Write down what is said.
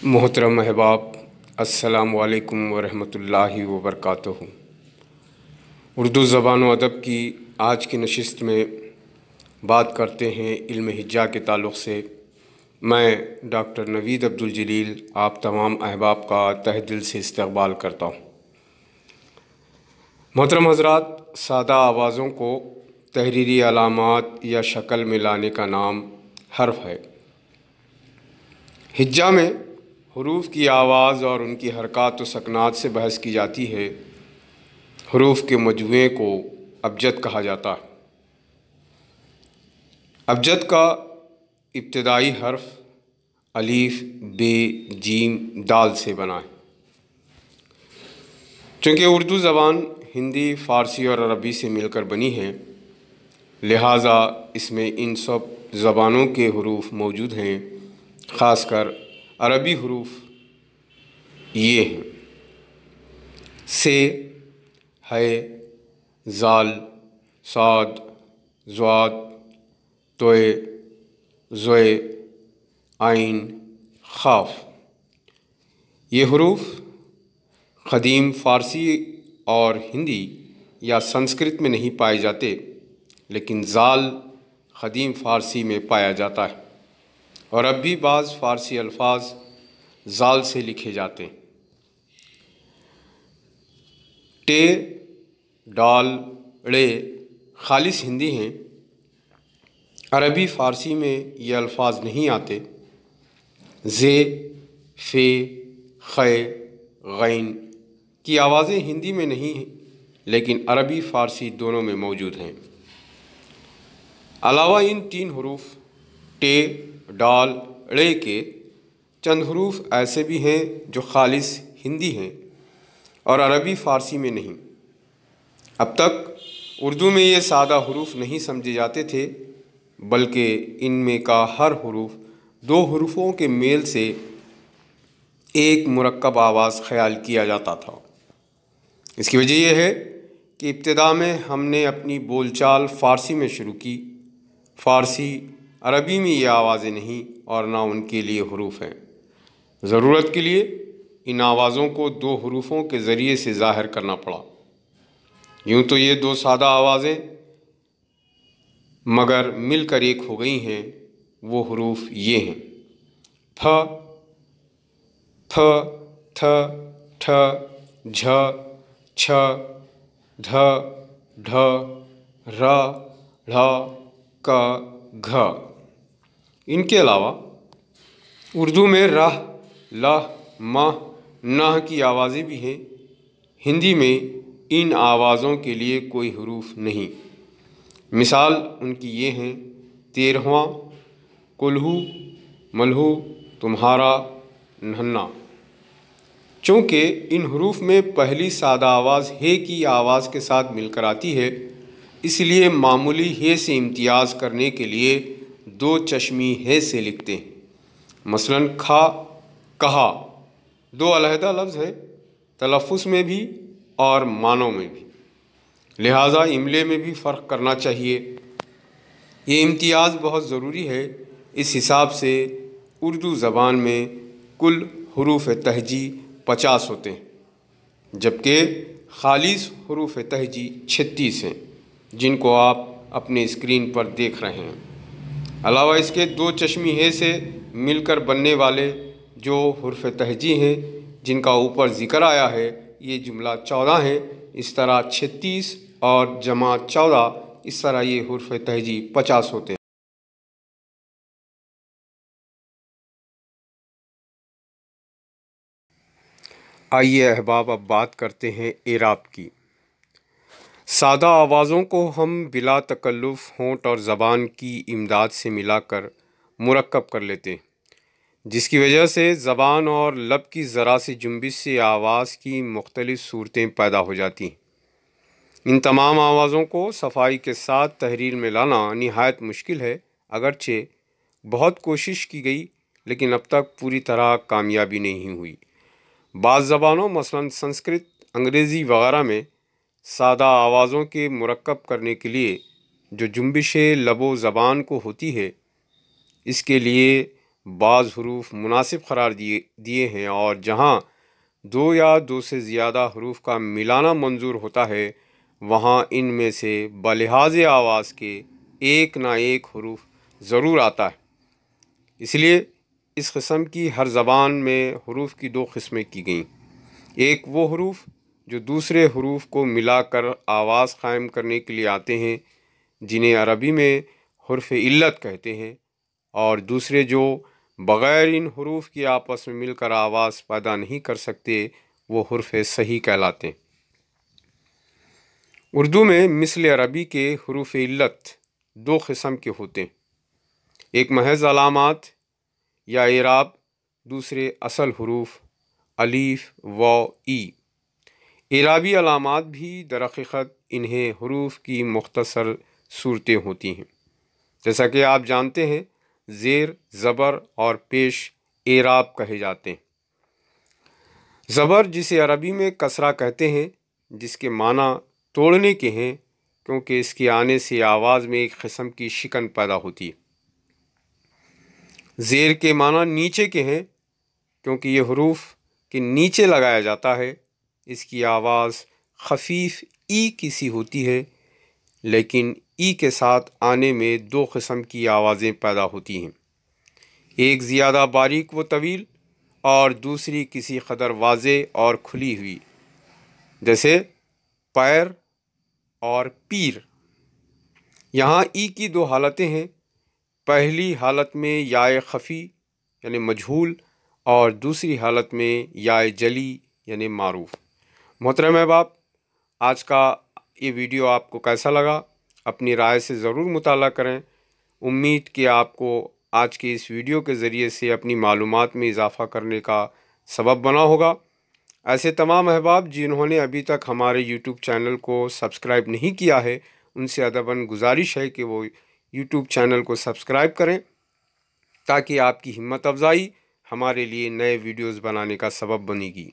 محترم احباب، السلام علیکم ورحمۃ اللہ وبرکاتہ۔ اردو زبان و ادب کی آج کی نشست میں بات کرتے ہیں علم ہجا کے تعلق سے۔ میں ڈاکٹر نوید عبدالجلیل آپ تمام احباب کا تہ دل سے استقبال کرتا ہوں۔ محترم حضرات، سادہ آوازوں کو تحریری علامات یا شکل میں لانے کا نام حرف ہے۔ ہجا میں حروف کی آواز اور ان کی حرکات و سکنات سے بحث کی جاتی ہے۔ حروف کے مجموعے کو ابجد کہا جاتا ہے۔ ابجد کا ابتدائی حرف الف، ب، جیم، دال سے بنا ہے۔ چونکہ اردو زبان ہندی، فارسی اور عربی سے مل کر بنی ہے، لہٰذا اس میں ان سب زبانوں کے حروف موجود ہیں۔ خاص کر عربی حروف یہ ہیں: سے، ہے، زال، صاد، ضاد، طوے، زوئے، عین، خاف۔ یہ حروف قدیم فارسی اور ہندی یا سنسکرت میں نہیں پائے جاتے، لیکن زال قدیم فارسی میں پایا جاتا ہے، اور اب بھی بعض فارسی الفاظ زال سے لکھے جاتے ہیں۔ ٹے، ڈال، ڑے خالص ہندی ہیں۔ عربی فارسی میں یہ الفاظ نہیں آتے۔ زے، فے، خے، غین کی آوازیں ہندی میں نہیں ہیں، لیکن عربی فارسی دونوں میں موجود ہیں۔ علاوہ ان تین حروف ٹے، ڈال، ڑے کے چند حروف ایسے بھی ہیں جو خالص ہندی ہیں اور عربی فارسی میں نہیں۔ اب تک اردو میں یہ سادہ حروف نہیں سمجھے جاتے تھے، بلکہ ان میں کا ہر حروف دو حروفوں کے میل سے ایک مرکب آواز خیال کیا جاتا تھا۔ اس کی وجہ یہ ہے کہ ابتدا میں ہم نے اپنی بول چال فارسی میں شروع کی۔ فارسی عربی میں یہ آوازیں نہیں اور نہ ان کے لیے حروف ہیں۔ ضرورت کے لیے ان آوازوں کو دو حروفوں کے ذریعے سے ظاہر کرنا پڑا۔ یوں تو یہ دو سادہ آوازیں مگر مل کر ایک ہو گئی ہیں۔ وہ حروف یہ ہیں: پھ، تھ، تھ، ٹھ، جھ، چھ، دھ، ڈھ، ر، ڑ، ک، گھ۔ ان کے علاوہ اردو میں ر، ل، م، ن کی آوازیں بھی ہیں۔ ہندی میں ان آوازوں کے لیے کوئی حروف نہیں۔ مثال ان کی یہ ہیں: تیرہواں، کلہو، ملہو، تمہارا، نہنا۔ چونکہ ان حروف میں پہلی سادہ آواز ہے کی آواز کے ساتھ مل کر آتی ہے، اس لیے معمولی ہے سے امتیاز کرنے کے لیے دو چشمی ہے سے لکھتے ہیں۔ مثلاً کھا، کہا دو علیحدہ لفظ ہیں، تلفظ میں بھی اور معنوں میں بھی، لہٰذا املے میں بھی فرق کرنا چاہیے۔ یہ امتیاز بہت ضروری ہے۔ اس حساب سے اردو زبان میں کل حروف تہجی 50 ہوتے ہیں، جبکہ خالص حروف تہجی 36 ہیں، جن کو آپ اپنے اسکرین پر دیکھ رہے ہیں۔ علاوہ اس کے دو چشمی ہے سے مل کر بننے والے جو حروف تہجی ہیں، جن کا اوپر ذکر آیا ہے، یہ جملہ 14 ہیں۔ اس طرح 36 اور جمع 14، اس طرح یہ حروف تہجی 50 ہوتے ہیں۔ آئیے احباب، اب بات کرتے ہیں اعراب کی۔ سادہ آوازوں کو ہم بلا تکلف ہونٹ اور زبان کی امداد سے ملا کر مرکب کر لیتے ہیں، جس کی وجہ سے زبان اور لب کی ذرا سی جنبش سے آواز کی مختلف صورتیں پیدا ہو جاتی ہیں۔ ان تمام آوازوں کو صفائی کے ساتھ تحریر میں لانا نہایت مشکل ہے، اگرچہ بہت کوشش کی گئی، لیکن اب تک پوری طرح کامیابی نہیں ہوئی۔ بعض زبانوں مثلاً سنسکرت، انگریزی وغیرہ میں سادہ آوازوں کے مرکب کرنے کے لیے جو جنبش لب و زبان کو ہوتی ہے، اس کے لیے بعض حروف مناسب قرار دیے ہیں، اور جہاں دو یا دو سے زیادہ حروف کا ملانا منظور ہوتا ہے وہاں ان میں سے بلحاظ آواز کے ایک نہ ایک حروف ضرور آتا ہے۔ اس لیے اس قسم کی ہر زبان میں حروف کی دو قسمیں کی گئیں، ایک وہ حروف جو دوسرے حروف کو ملا کر آواز قائم کرنے کے لیے آتے ہیں جنہیں عربی میں حرف علت کہتے ہیں، اور دوسرے جو بغیر ان حروف کی آپس میں مل کر آواز پیدا نہیں کر سکتے وہ حرف صحیح کہلاتے ہیں۔ اردو میں مثل عربی کے حروف علت دو قسم کے ہوتے ہیں، ایک محض علامات یا اعراب، دوسرے اصل حروف الف واو ای۔ اعرابی علامات بھی در حقیقت انہیں حروف کی مختصر صورتیں ہوتی ہیں، جیسا کہ آپ جانتے ہیں زیر، زبر اور پیش اعراب کہے جاتے ہیں۔ زبر جسے عربی میں کسرہ کہتے ہیں، جس کے معنی توڑنے کے ہیں کیونکہ اس کے آنے سے آواز میں ایک قسم کی شکن پیدا ہوتی ہے۔ زیر کے معنی نیچے کے ہیں کیونکہ یہ حروف کے نیچے لگایا جاتا ہے، اس کی آواز خفیف ای کی سی ہوتی ہے، لیکن ای کے ساتھ آنے میں دو قسم کی آوازیں پیدا ہوتی ہیں، ایک زیادہ باریک و طویل اور دوسری کسی قدر واضح اور کھلی ہوئی، جیسے پیر اور پیر۔ یہاں ای کی دو حالتیں ہیں، پہلی حالت میں یائے خفی یعنی مجہول اور دوسری حالت میں یائے جلی یعنی معروف۔ محترم احباب، آج کا یہ ویڈیو آپ کو کیسا لگا؟ اپنی رائے سے ضرور مطالعہ کریں۔ امید کہ آپ کو آج کے اس ویڈیو کے ذریعے سے اپنی معلومات میں اضافہ کرنے کا سبب بنا ہوگا۔ ایسے تمام احباب جنہوں نے ابھی تک ہمارے یوٹیوب چینل کو سبسکرائب نہیں کیا ہے ان سے ادباً گزارش ہے کہ وہ یوٹیوب چینل کو سبسکرائب کریں تاکہ آپ کی ہمت افزائی ہمارے لیے نئے ویڈیوز بنانے کا سبب بنے گی۔